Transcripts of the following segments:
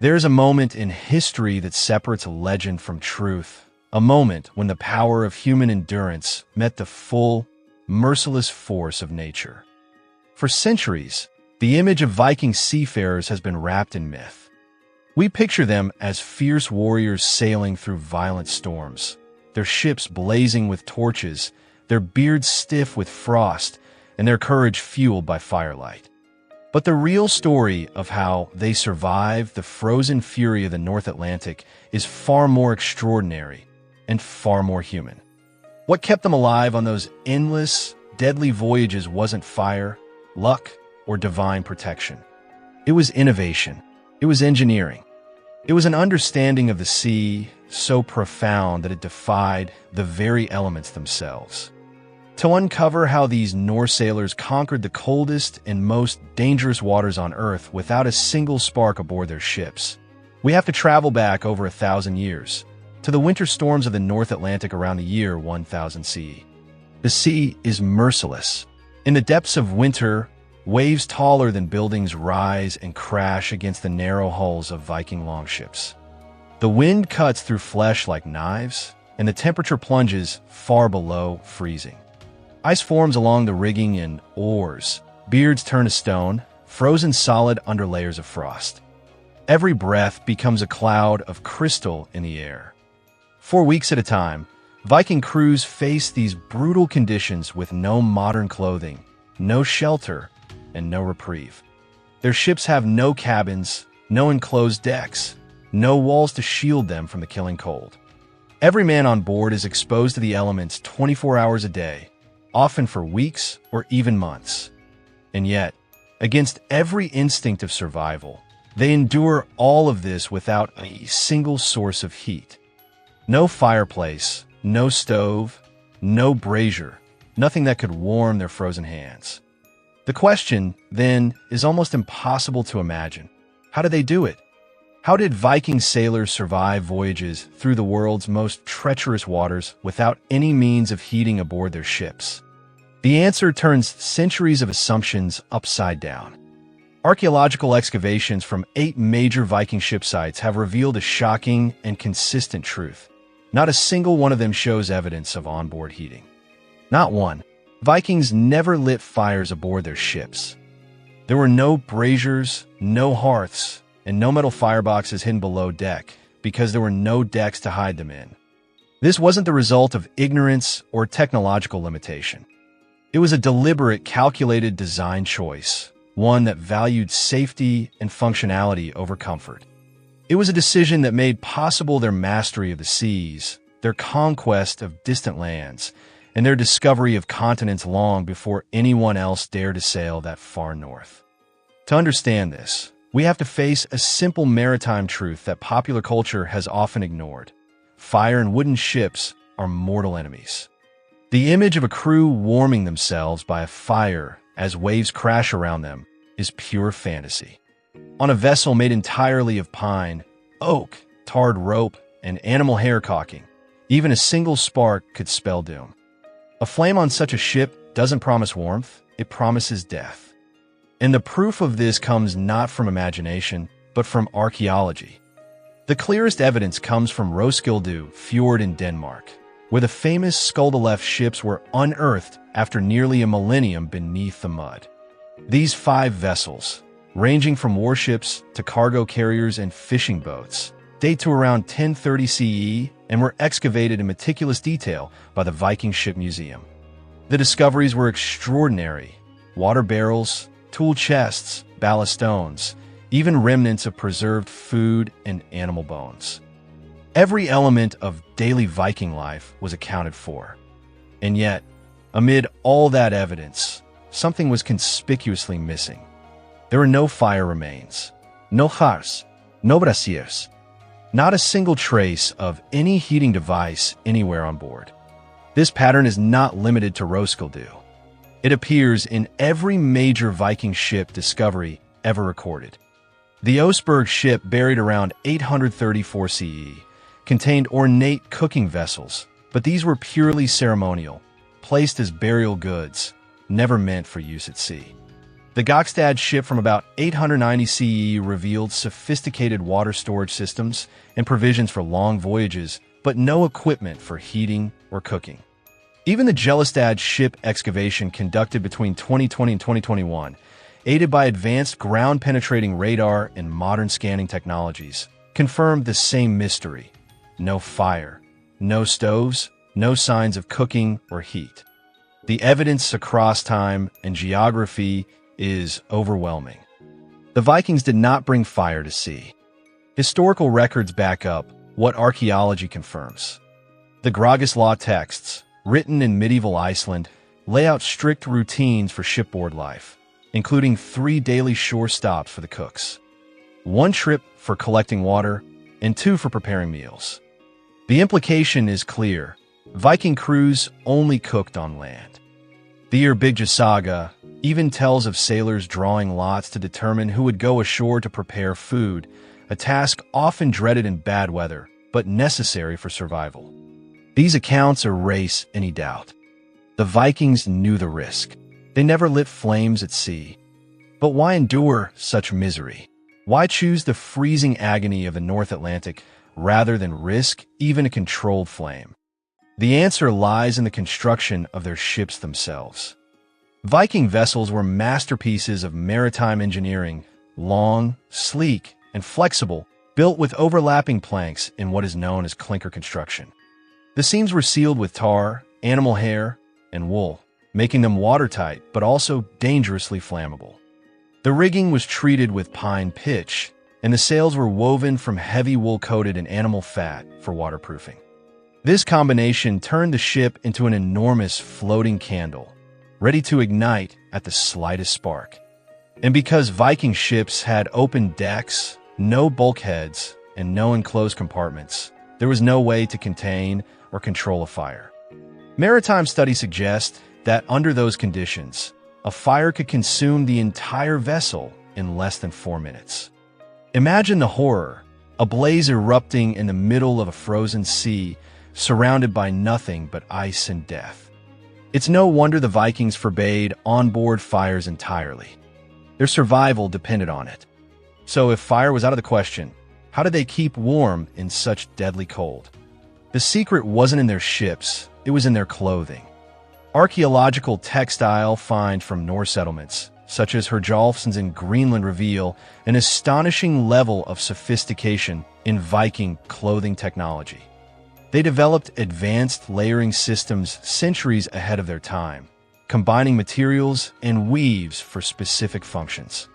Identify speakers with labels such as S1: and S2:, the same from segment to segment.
S1: There is a moment in history that separates legend from truth, a moment when the power of human endurance met the full, merciless force of nature. For centuries, the image of Viking seafarers has been wrapped in myth. We picture them as fierce warriors sailing through violent storms, their ships blazing with torches, their beards stiff with frost, and their courage fueled by firelight. But the real story of how they survived the frozen fury of the North Atlantic is far more extraordinary and far more human. What kept them alive on those endless, deadly voyages wasn't fire, luck, or divine protection. It was innovation. It was engineering. It was an understanding of the sea so profound that it defied the very elements themselves. To uncover how these Norse sailors conquered the coldest and most dangerous waters on Earth without a single spark aboard their ships, we have to travel back over 1,000 years, to the winter storms of the North Atlantic around the year 1000 CE. The sea is merciless. In the depths of winter, waves taller than buildings rise and crash against the narrow hulls of Viking longships. The wind cuts through flesh like knives, and the temperature plunges far below freezing. Ice forms along the rigging and oars. Beards turn to stone, frozen solid under layers of frost. Every breath becomes a cloud of crystal in the air. For weeks at a time, Viking crews face these brutal conditions with no modern clothing, no shelter, and no reprieve. Their ships have no cabins, no enclosed decks, no walls to shield them from the killing cold. Every man on board is exposed to the elements 24 hours a day, often for weeks or even months. And yet, against every instinct of survival, they endure all of this without a single source of heat. No fireplace, no stove, no brazier, nothing that could warm their frozen hands. The question, then, is almost impossible to imagine. How did they do it? How did Viking sailors survive voyages through the world's most treacherous waters without any means of heating aboard their ships? The answer turns centuries of assumptions upside down. Archaeological excavations from 8 major Viking ship sites have revealed a shocking and consistent truth. Not a single one of them shows evidence of onboard heating. Not one. Vikings never lit fires aboard their ships. There were no braziers, no hearths, and no metal fireboxes hidden below deck because there were no decks to hide them in. This wasn't the result of ignorance or technological limitation. It was a deliberate, calculated design choice, one that valued safety and functionality over comfort. It was a decision that made possible their mastery of the seas, their conquest of distant lands, and their discovery of continents long before anyone else dared to sail that far north. To understand this, we have to face a simple maritime truth that popular culture has often ignored. Fire and wooden ships are mortal enemies. The image of a crew warming themselves by a fire as waves crash around them is pure fantasy. On a vessel made entirely of pine, oak, tarred rope, and animal hair caulking, even a single spark could spell doom. A flame on such a ship doesn't promise warmth, it promises death. And the proof of this comes not from imagination, but from archaeology. The clearest evidence comes from Roskilde Fjord in Denmark, where the famous Skaldalef ships were unearthed after nearly a millennium beneath the mud. These 5 vessels, ranging from warships to cargo carriers and fishing boats, date to around 1030 CE and were excavated in meticulous detail by the Viking Ship Museum. The discoveries were extraordinary: water barrels, tool chests, ballast stones, even remnants of preserved food and animal bones. Every element of daily Viking life was accounted for. And yet, amid all that evidence, something was conspicuously missing. There were no fire remains, no hearths, no braziers, not a single trace of any heating device anywhere on board. This pattern is not limited to Roskilde. It appears in every major Viking ship discovery ever recorded. The Oseberg ship, buried around 834 CE, contained ornate cooking vessels, but these were purely ceremonial, placed as burial goods, never meant for use at sea. The Gokstad ship from about 890 CE revealed sophisticated water storage systems and provisions for long voyages, but no equipment for heating or cooking. Even the Jelestad ship excavation conducted between 2020 and 2021, aided by advanced ground-penetrating radar and modern scanning technologies, confirmed the same mystery. No fire, no stoves, no signs of cooking or heat. The evidence across time and geography is overwhelming. The Vikings did not bring fire to sea. Historical records back up what archaeology confirms. The Grágis law texts, written in medieval Iceland, lay out strict routines for shipboard life, including 3 daily shore stops for the cooks, 1 trip for collecting water, and 2 for preparing meals. The implication is clear. Viking crews only cooked on land. The Eyrbyggja saga even tells of sailors drawing lots to determine who would go ashore to prepare food, a task often dreaded in bad weather, but necessary for survival. These accounts erase any doubt. The Vikings knew the risk. They never lit flames at sea. But why endure such misery? Why choose the freezing agony of the North Atlantic rather than risk even a controlled flame? The answer lies in the construction of their ships themselves. Viking vessels were masterpieces of maritime engineering, long, sleek, and flexible, built with overlapping planks in what is known as clinker construction. The seams were sealed with tar, animal hair, and wool, making them watertight but also dangerously flammable. The rigging was treated with pine pitch, and the sails were woven from heavy wool-coated and animal fat for waterproofing. This combination turned the ship into an enormous floating candle, ready to ignite at the slightest spark. And because Viking ships had open decks, no bulkheads, and no enclosed compartments, there was no way to contain or control a fire. Maritime studies suggest that under those conditions, a fire could consume the entire vessel in less than 4 minutes. Imagine the horror, a blaze erupting in the middle of a frozen sea, surrounded by nothing but ice and death. It's no wonder the Vikings forbade onboard fires entirely. Their survival depended on it. So if fire was out of the question, how did they keep warm in such deadly cold? The secret wasn't in their ships, it was in their clothing. Archaeological textile finds from Norse settlements, such as Herjolfsons in Greenland, reveal an astonishing level of sophistication in Viking clothing technology. They developed advanced layering systems centuries ahead of their time, combining materials and weaves for specific functions.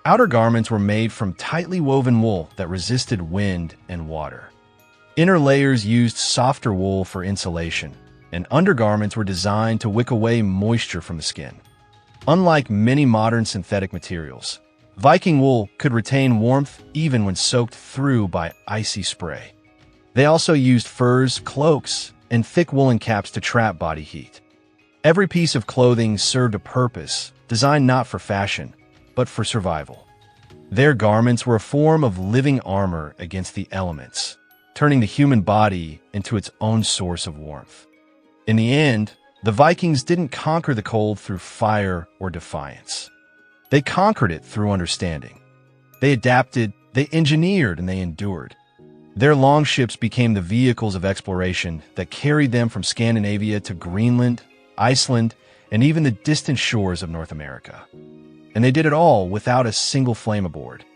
S1: Outer garments were made from tightly woven wool that resisted wind and water. Inner layers used softer wool for insulation, and undergarments were designed to wick away moisture from the skin. Unlike many modern synthetic materials, Viking wool could retain warmth even when soaked through by icy spray. They also used furs, cloaks, and thick woolen caps to trap body heat. Every piece of clothing served a purpose, designed not for fashion, but for survival. Their garments were a form of living armor against the elements, turning the human body into its own source of warmth. In the end, the Vikings didn't conquer the cold through fire or defiance. They conquered it through understanding. They adapted, they engineered, and they endured. Their longships became the vehicles of exploration that carried them from Scandinavia to Greenland, Iceland, and even the distant shores of North America. And they did it all without a single flame aboard.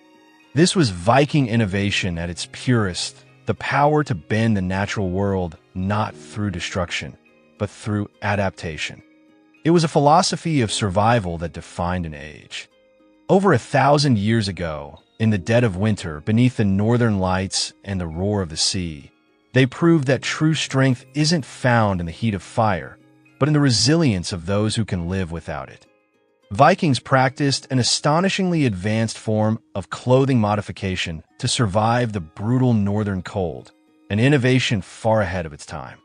S1: This was Viking innovation at its purest, the power to bend the natural world not through destruction, but through adaptation. It was a philosophy of survival that defined an age. Over 1,000 years ago, in the dead of winter, beneath the northern lights and the roar of the sea, they proved that true strength isn't found in the heat of fire, but in the resilience of those who can live without it. Vikings practiced an astonishingly advanced form of clothing modification to survive the brutal northern cold, an innovation far ahead of its time.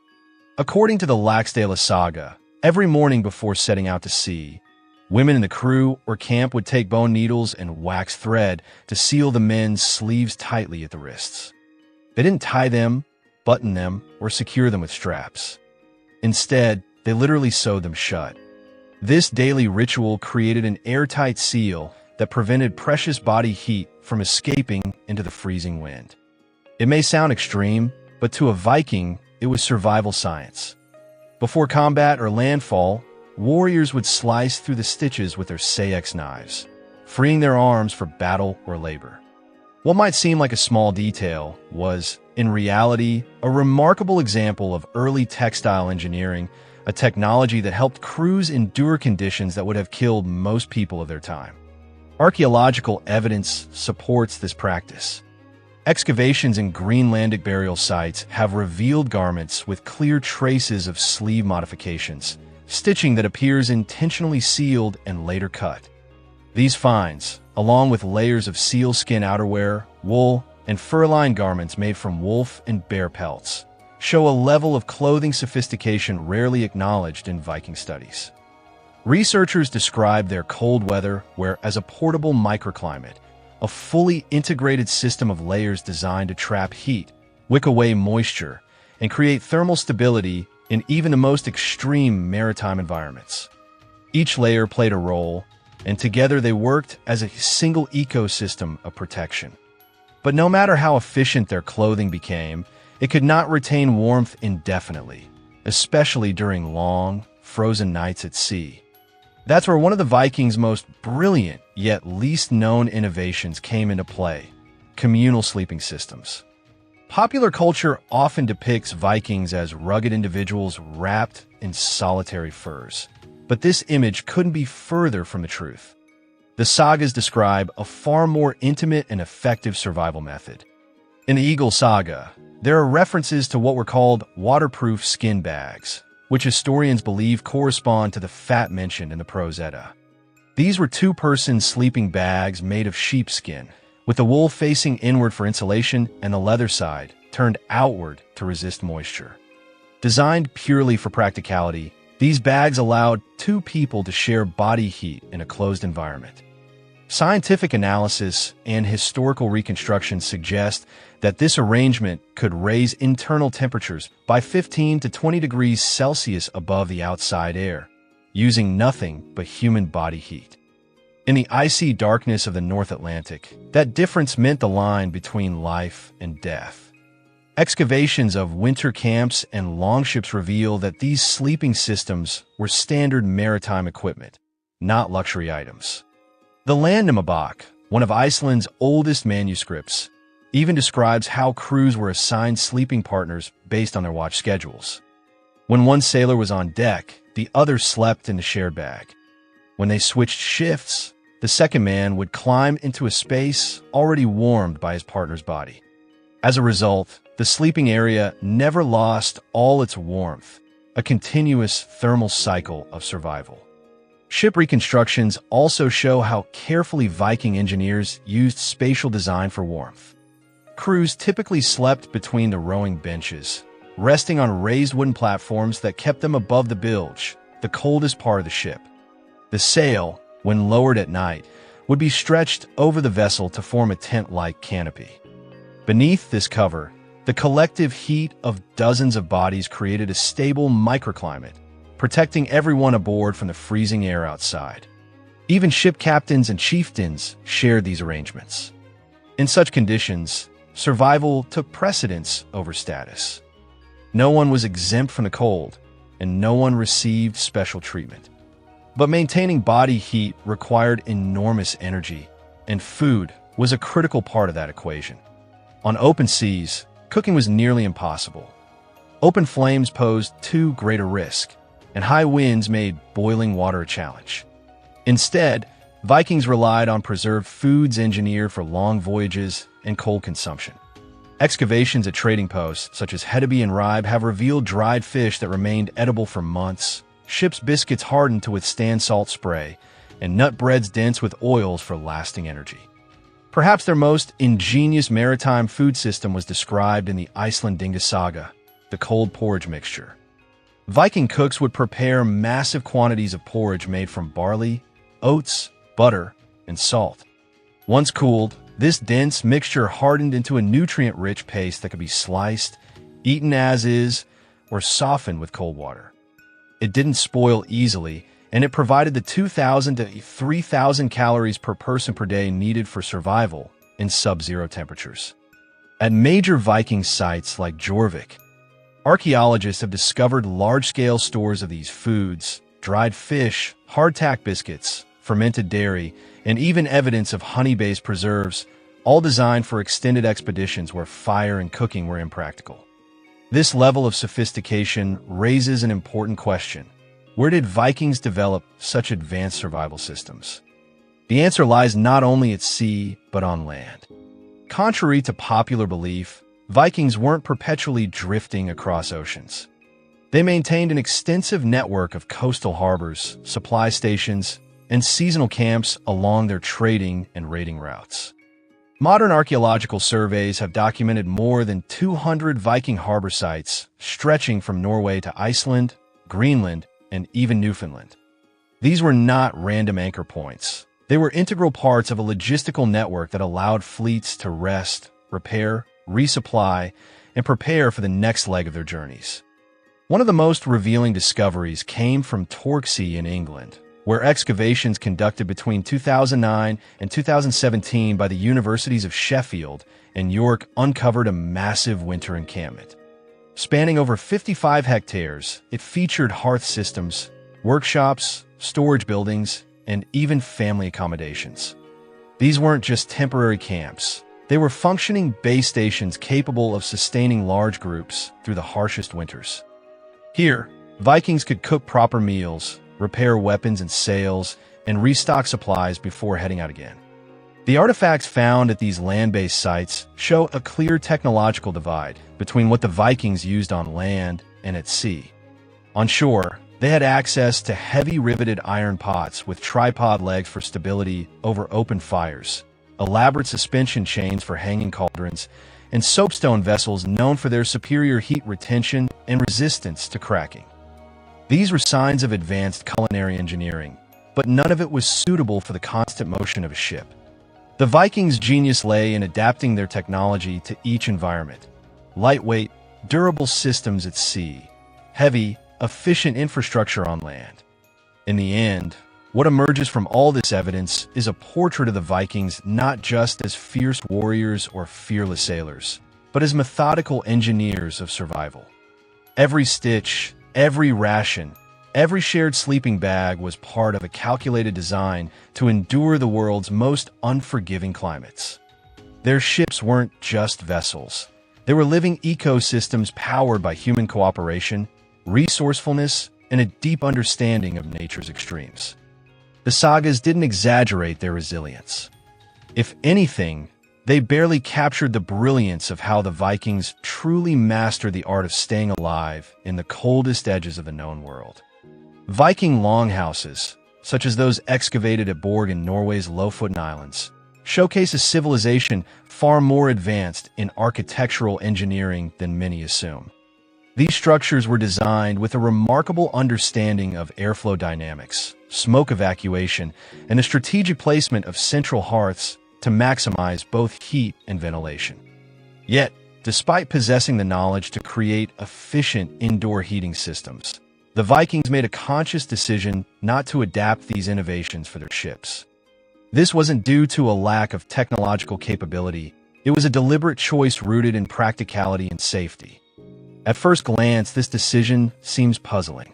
S1: According to the Laxdæla saga, every morning before setting out to sea, women in the crew or camp would take bone needles and wax thread to seal the men's sleeves tightly at the wrists. They didn't tie them, button them, or secure them with straps. Instead, they literally sewed them shut. This daily ritual created an airtight seal that prevented precious body heat from escaping into the freezing wind. It may sound extreme, but to a Viking, it was survival science. Before combat or landfall, warriors would slice through the stitches with their seax knives, freeing their arms for battle or labor. What might seem like a small detail was, in reality, a remarkable example of early textile engineering, a technology that helped crews endure conditions that would have killed most people of their time. Archaeological evidence supports this practice. Excavations in Greenlandic burial sites have revealed garments with clear traces of sleeve modifications, stitching that appears intentionally sealed and later cut. These finds, along with layers of sealskin outerwear, wool, and fur-lined garments made from wolf and bear pelts, show a level of clothing sophistication rarely acknowledged in Viking studies. Researchers describe their cold weather wear as a portable microclimate, a fully integrated system of layers designed to trap heat, wick away moisture, and create thermal stability in even the most extreme maritime environments. Each layer played a role, and together they worked as a single ecosystem of protection. But no matter how efficient their clothing became, it could not retain warmth indefinitely, especially during long, frozen nights at sea. That's where one of the Vikings' most brilliant yet least known innovations came into play: communal sleeping systems. Popular culture often depicts Vikings as rugged individuals wrapped in solitary furs, but this image couldn't be further from the truth. The sagas describe a far more intimate and effective survival method. In the Eagle Saga, there are references to what were called waterproof skin bags, which historians believe correspond to the fat mentioned in the Prose Edda. These were two-person sleeping bags made of sheepskin, with the wool facing inward for insulation and the leather side turned outward to resist moisture. Designed purely for practicality, these bags allowed two people to share body heat in a closed environment. Scientific analysis and historical reconstruction suggest that this arrangement could raise internal temperatures by 15 to 20 degrees Celsius above the outside air, using nothing but human body heat. In the icy darkness of the North Atlantic, that difference meant the line between life and death. Excavations of winter camps and longships reveal that these sleeping systems were standard maritime equipment, not luxury items. The Landnámabók, one of Iceland's oldest manuscripts, even describes how crews were assigned sleeping partners based on their watch schedules. When one sailor was on deck, the other slept in the shared bag. When they switched shifts, the second man would climb into a space already warmed by his partner's body. As a result, the sleeping area never lost all its warmth, a continuous thermal cycle of survival. Ship reconstructions also show how carefully Viking engineers used spatial design for warmth. Crews typically slept between the rowing benches, resting on raised wooden platforms that kept them above the bilge, the coldest part of the ship. The sail, when lowered at night, would be stretched over the vessel to form a tent-like canopy. Beneath this cover, the collective heat of dozens of bodies created a stable microclimate, protecting everyone aboard from the freezing air outside. Even ship captains and chieftains shared these arrangements. In such conditions, survival took precedence over status. No one was exempt from the cold, and no one received special treatment. But maintaining body heat required enormous energy, and food was a critical part of that equation. On open seas, cooking was nearly impossible. Open flames posed too great a risk, and high winds made boiling water a challenge. Instead, Vikings relied on preserved foods engineered for long voyages and cold consumption. Excavations at trading posts, such as Hedeby and Ribe, have revealed dried fish that remained edible for months, ship's biscuits hardened to withstand salt spray, and nut breads dense with oils for lasting energy. Perhaps their most ingenious maritime food system was described in the Icelandic saga, the cold porridge mixture. Viking cooks would prepare massive quantities of porridge made from barley, oats, butter, and salt. Once cooled, this dense mixture hardened into a nutrient-rich paste that could be sliced, eaten as is, or softened with cold water. It didn't spoil easily, and it provided the 2,000 to 3,000 calories per person per day needed for survival in sub-zero temperatures. At major Viking sites like Jorvik, archaeologists have discovered large-scale stores of these foods, dried fish, hardtack biscuits, fermented dairy, and even evidence of honey-based preserves, all designed for extended expeditions where fire and cooking were impractical. This level of sophistication raises an important question. Where did Vikings develop such advanced survival systems? The answer lies not only at sea, but on land. Contrary to popular belief, Vikings weren't perpetually drifting across oceans. They maintained an extensive network of coastal harbors, supply stations, and seasonal camps along their trading and raiding routes. Modern archaeological surveys have documented more than 200 Viking harbor sites stretching from Norway to Iceland, Greenland, and even Newfoundland. These were not random anchor points. They were integral parts of a logistical network that allowed fleets to rest, repair, resupply, and prepare for the next leg of their journeys. One of the most revealing discoveries came from Torksey in England, where excavations conducted between 2009 and 2017 by the Universities of Sheffield and York uncovered a massive winter encampment. Spanning over 55 hectares, it featured hearth systems, workshops, storage buildings, and even family accommodations. These weren't just temporary camps. They were functioning base stations capable of sustaining large groups through the harshest winters. Here, Vikings could cook proper meals, repair weapons and sails, and restock supplies before heading out again. The artifacts found at these land-based sites show a clear technological divide between what the Vikings used on land and at sea. On shore, they had access to heavy riveted iron pots with tripod legs for stability over open fires, elaborate suspension chains for hanging cauldrons, and soapstone vessels known for their superior heat retention and resistance to cracking. These were signs of advanced culinary engineering, but none of it was suitable for the constant motion of a ship. The Vikings' genius lay in adapting their technology to each environment. Lightweight, durable systems at sea, heavy, efficient infrastructure on land. In the end, what emerges from all this evidence is a portrait of the Vikings not just as fierce warriors or fearless sailors, but as methodical engineers of survival. Every stitch, every ration, every shared sleeping bag was part of a calculated design to endure the world's most unforgiving climates. Their ships weren't just vessels. They were living ecosystems powered by human cooperation, resourcefulness, and a deep understanding of nature's extremes. The sagas didn't exaggerate their resilience. If anything, they barely captured the brilliance of how the Vikings truly mastered the art of staying alive in the coldest edges of the known world. Viking longhouses, such as those excavated at Borg in Norway's Lofoten Islands, showcase a civilization far more advanced in architectural engineering than many assume. These structures were designed with a remarkable understanding of airflow dynamics, smoke evacuation, and the strategic placement of central hearths to maximize both heat and ventilation. Yet, despite possessing the knowledge to create efficient indoor heating systems, the Vikings made a conscious decision not to adapt these innovations for their ships. This wasn't due to a lack of technological capability. It was a deliberate choice rooted in practicality and safety. At first glance, this decision seems puzzling.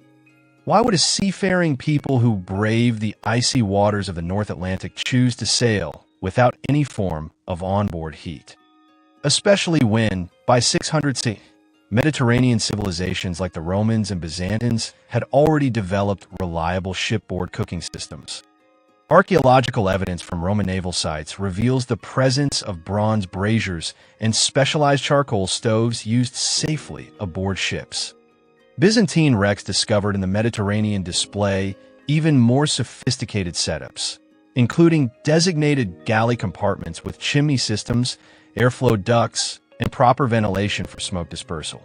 S1: Why would a seafaring people who brave the icy waters of the North Atlantic choose to sail without any form of onboard heat? Especially when, by 600 CE, Mediterranean civilizations like the Romans and Byzantines had already developed reliable shipboard cooking systems. Archaeological evidence from Roman naval sites reveals the presence of bronze braziers and specialized charcoal stoves used safely aboard ships. Byzantine wrecks discovered in the Mediterranean display even more sophisticated setups, including designated galley compartments with chimney systems, airflow ducts, and proper ventilation for smoke dispersal.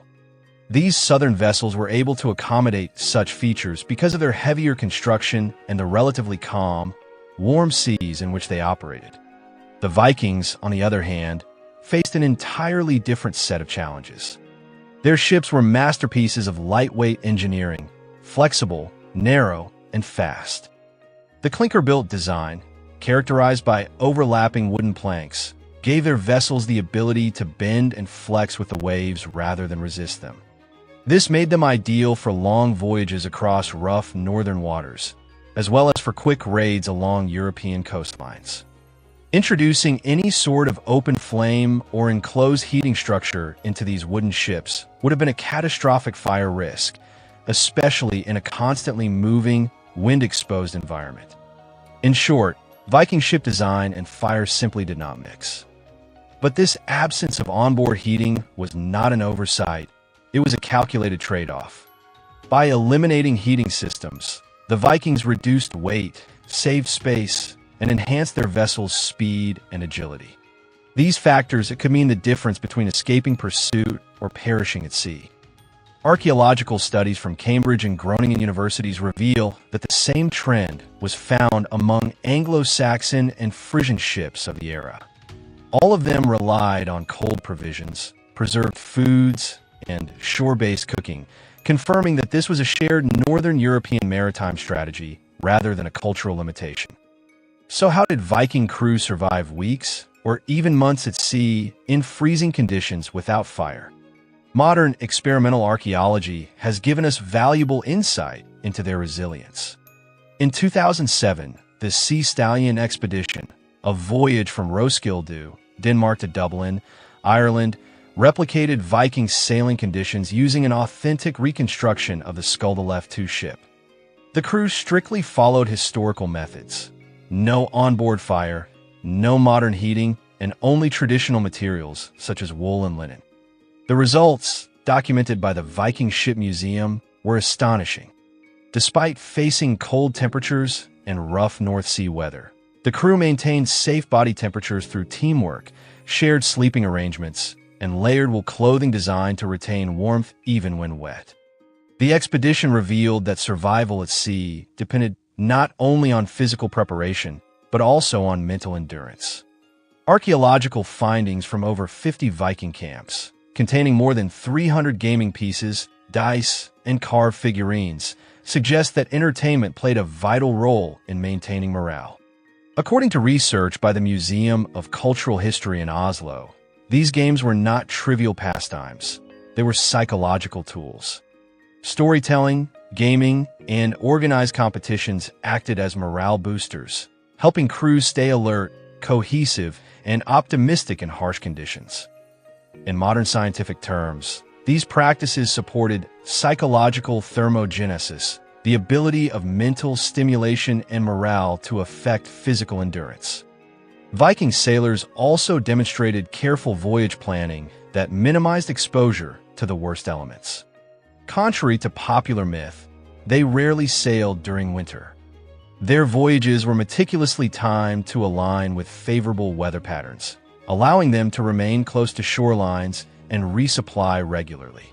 S1: These southern vessels were able to accommodate such features because of their heavier construction and the relatively calm, warm seas in which they operated. The Vikings, on the other hand, faced an entirely different set of challenges. Their ships were masterpieces of lightweight engineering, flexible, narrow, and fast. The clinker-built design, characterized by overlapping wooden planks, gave their vessels the ability to bend and flex with the waves rather than resist them. This made them ideal for long voyages across rough northern waters, as well as for quick raids along European coastlines. Introducing any sort of open flame or enclosed heating structure into these wooden ships would have been a catastrophic fire risk, especially in a constantly moving, wind-exposed environment. In short, Viking ship design and fire simply did not mix. But this absence of onboard heating was not an oversight. It was a calculated trade-off. By eliminating heating systems, the Vikings reduced weight, saved space, and enhanced their vessels' speed and agility. These factors could mean the difference between escaping pursuit or perishing at sea. Archaeological studies from Cambridge and Groningen universities reveal that the same trend was found among Anglo-Saxon and Frisian ships of the era. All of them relied on cold provisions, preserved foods, and shore-based cooking, confirming that this was a shared Northern European maritime strategy rather than a cultural limitation. So how did Viking crews survive weeks or even months at sea in freezing conditions without fire? Modern experimental archaeology has given us valuable insight into their resilience. In 2007, the Sea Stallion expedition, a voyage from Roskilde, Denmark to Dublin, Ireland, replicated Viking sailing conditions using an authentic reconstruction of the Skaldalef II ship. The crew strictly followed historical methods. No onboard fire, no modern heating, and only traditional materials such as wool and linen. The results, documented by the Viking Ship Museum, were astonishing. Despite facing cold temperatures and rough North Sea weather, the crew maintained safe body temperatures through teamwork, shared sleeping arrangements, and layered wool clothing designed to retain warmth even when wet. The expedition revealed that survival at sea depended not only on physical preparation, but also on mental endurance. Archaeological findings from over 50 Viking camps, containing more than 300 gaming pieces, dice, and carved figurines, suggest that entertainment played a vital role in maintaining morale. According to research by the Museum of Cultural History in Oslo, these games were not trivial pastimes. They were psychological tools. Storytelling, gaming, and organized competitions acted as morale boosters, helping crews stay alert, cohesive, and optimistic in harsh conditions. In modern scientific terms, these practices supported psychological thermogenesis, the ability of mental stimulation and morale to affect physical endurance. Viking sailors also demonstrated careful voyage planning that minimized exposure to the worst elements. Contrary to popular myth, they rarely sailed during winter. Their voyages were meticulously timed to align with favorable weather patterns, allowing them to remain close to shorelines and resupply regularly.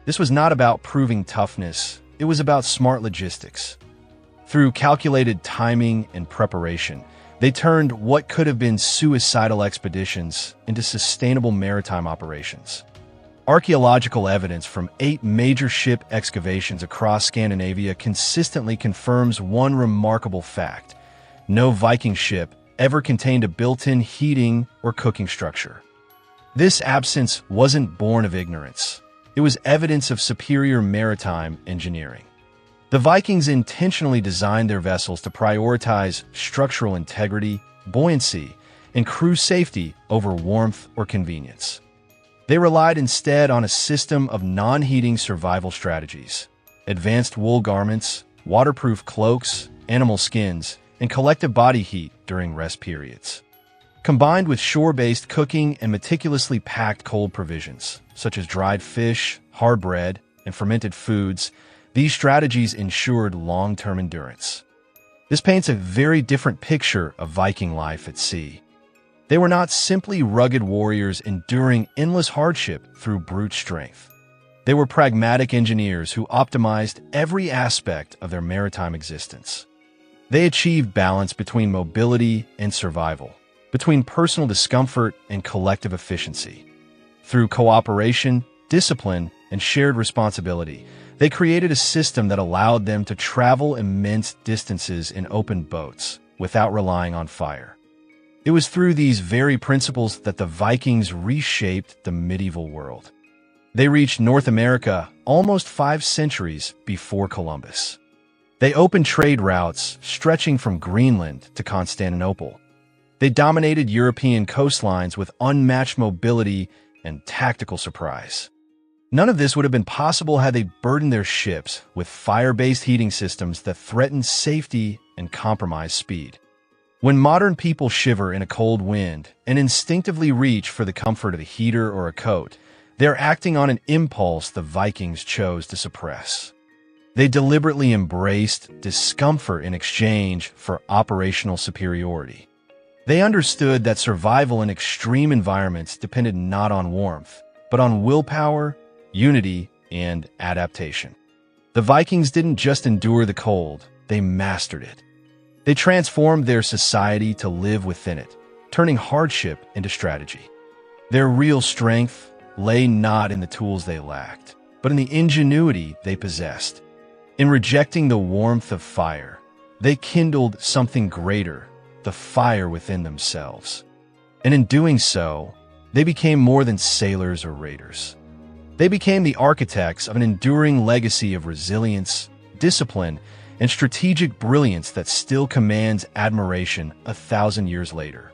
S1: This was not about proving toughness, it was about smart logistics. Through calculated timing and preparation, they turned what could have been suicidal expeditions into sustainable maritime operations. Archaeological evidence from 8 major ship excavations across Scandinavia consistently confirms one remarkable fact: no Viking ship ever contained a built-in heating or cooking structure. This absence wasn't born of ignorance. It was evidence of superior maritime engineering. The Vikings intentionally designed their vessels to prioritize structural integrity, buoyancy, and crew safety over warmth or convenience. They relied instead on a system of non-heating survival strategies: advanced wool garments, waterproof cloaks, animal skins, and collective body heat during rest periods. Combined with shore-based cooking and meticulously packed cold provisions, such as dried fish, hard bread, and fermented foods, these strategies ensured long-term endurance. This paints a very different picture of Viking life at sea. They were not simply rugged warriors enduring endless hardship through brute strength. They were pragmatic engineers who optimized every aspect of their maritime existence. They achieved balance between mobility and survival, between personal discomfort and collective efficiency. Through cooperation, discipline, and shared responsibility, They created a system that allowed them to travel immense distances in open boats without relying on fire. It was through these very principles that the Vikings reshaped the medieval world. They reached North America almost 5 centuries before Columbus. They opened trade routes stretching from Greenland to Constantinople. They dominated European coastlines with unmatched mobility and tactical surprise. None of this would have been possible had they burdened their ships with fire-based heating systems that threatened safety and compromised speed. When modern people shiver in a cold wind and instinctively reach for the comfort of a heater or a coat, they're acting on an impulse the Vikings chose to suppress. They deliberately embraced discomfort in exchange for operational superiority. They understood that survival in extreme environments depended not on warmth, but on willpower, unity, and adaptation. The Vikings didn't just endure the cold, they mastered it. They transformed their society to live within it, turning hardship into strategy. Their real strength lay not in the tools they lacked, but in the ingenuity they possessed. In rejecting the warmth of fire, they kindled something greater, the fire within themselves. And in doing so, they became more than sailors or raiders. They became the architects of an enduring legacy of resilience, discipline, and strategic brilliance that still commands admiration 1,000 years later.